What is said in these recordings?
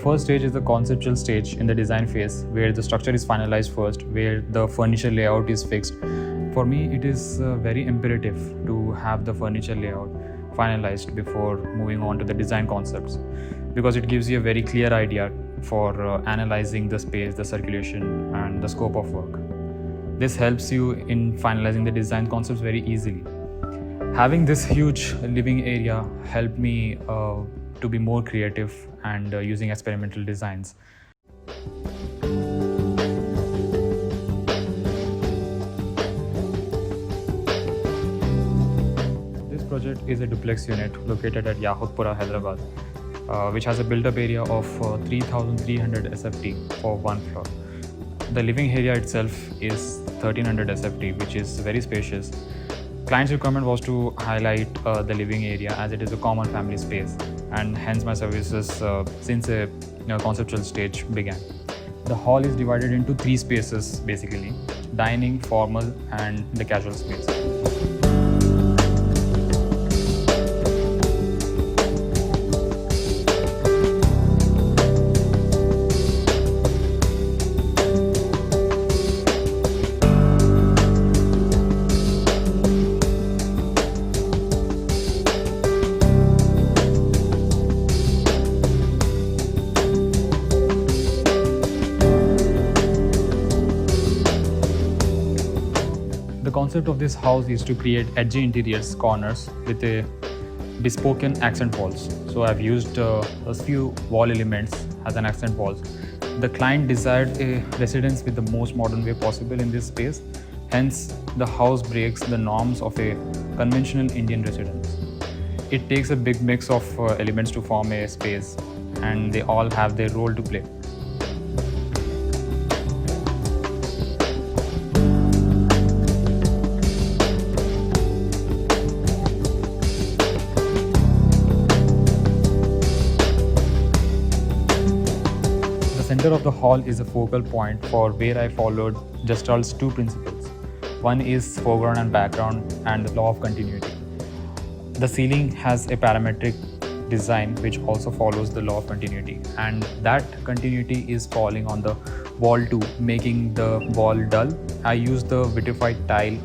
first stage is the conceptual stage in the design phase, where the structure is finalized first, where the furniture layout is fixed. For me, it is very imperative to have the furniture layout finalized before moving on to the design concepts, because it gives you a very clear idea for analyzing the space, the circulation, and the scope of work. This helps you in finalizing the design concepts very easily. Having this huge living area helped me to be more creative and using experimental designs. This project is a duplex unit located at Yahudpura, Hyderabad, which has a built-up area of 3,300 SFT for one floor. The living area itself is 1,300 SFT, which is very spacious. Client's requirement was to highlight the living area as it is a common family space, and hence my services since a conceptual stage began. The hall is divided into 3 spaces basically: dining, formal, and the casual space. The concept of this house is to create edgy interiors corners with a bespoke accent walls. So I've used a few wall elements as an accent walls. The client desired a residence with the most modern way possible in this space. Hence, the house breaks the norms of a conventional Indian residence. It takes a big mix of elements to form a space, and they all have their role to play. The center of the hall is a focal point for where I followed Gestalt's 2 principles. One is foreground and background, and the law of continuity. The ceiling has a parametric design which also follows the law of continuity, and that continuity is falling on the wall too, making the wall dull. I used the vitrified tile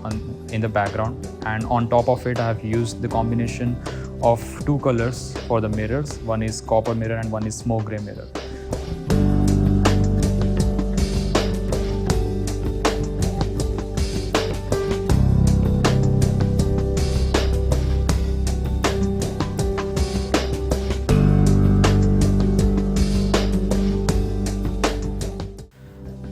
in the background, and on top of it I have used the combination of 2 colors for the mirrors. One is copper mirror and one is smoke grey mirror.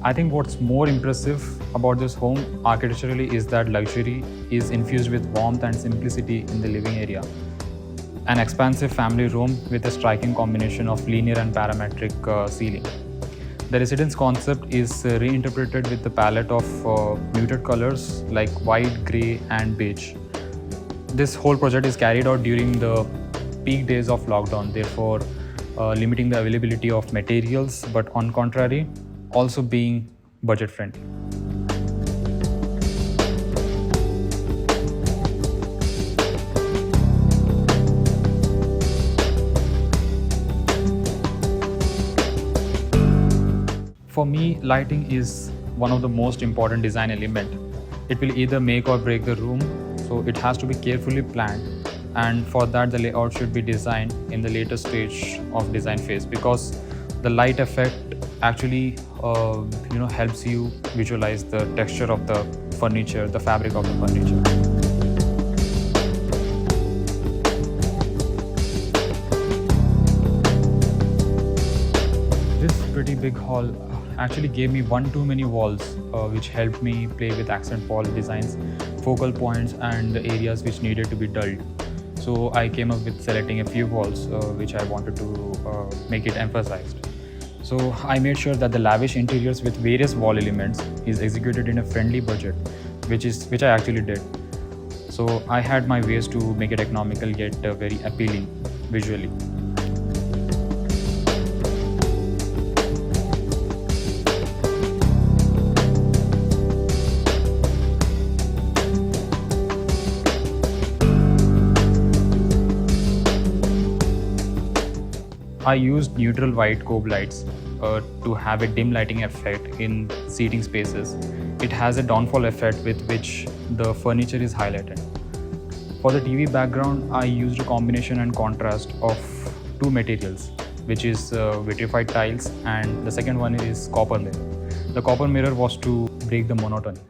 I think what's more impressive about this home architecturally is that luxury is infused with warmth and simplicity in the living area. An expansive family room with a striking combination of linear and parametric ceiling. The residence concept is reinterpreted with the palette of muted colors like white, grey, and beige. This whole project is carried out during the peak days of lockdown, therefore limiting the availability of materials, but on contrary, also being budget friendly. For me, lighting is one of the most important design element. It will either make or break the room, so it has to be carefully planned, and for that the layout should be designed in the later stage of design phase, because the light effect actually helps you visualize the texture of the furniture, the fabric of the furniture. This pretty big hall actually gave me one too many walls, which helped me play with accent wall designs, focal points, and the areas which needed to be dulled. So I came up with selecting a few walls which I wanted to make it emphasized. So I made sure that the lavish interiors with various wall elements is executed in a friendly budget, which I actually did. So I had my ways to make it economical yet very appealing visually. I used neutral white cobe lights to have a dim lighting effect in seating spaces. It has a downfall effect with which the furniture is highlighted. For the TV background, I used a combination and contrast of two materials, which is vitrified tiles and the second one is copper mirror. The copper mirror was to break the monotony.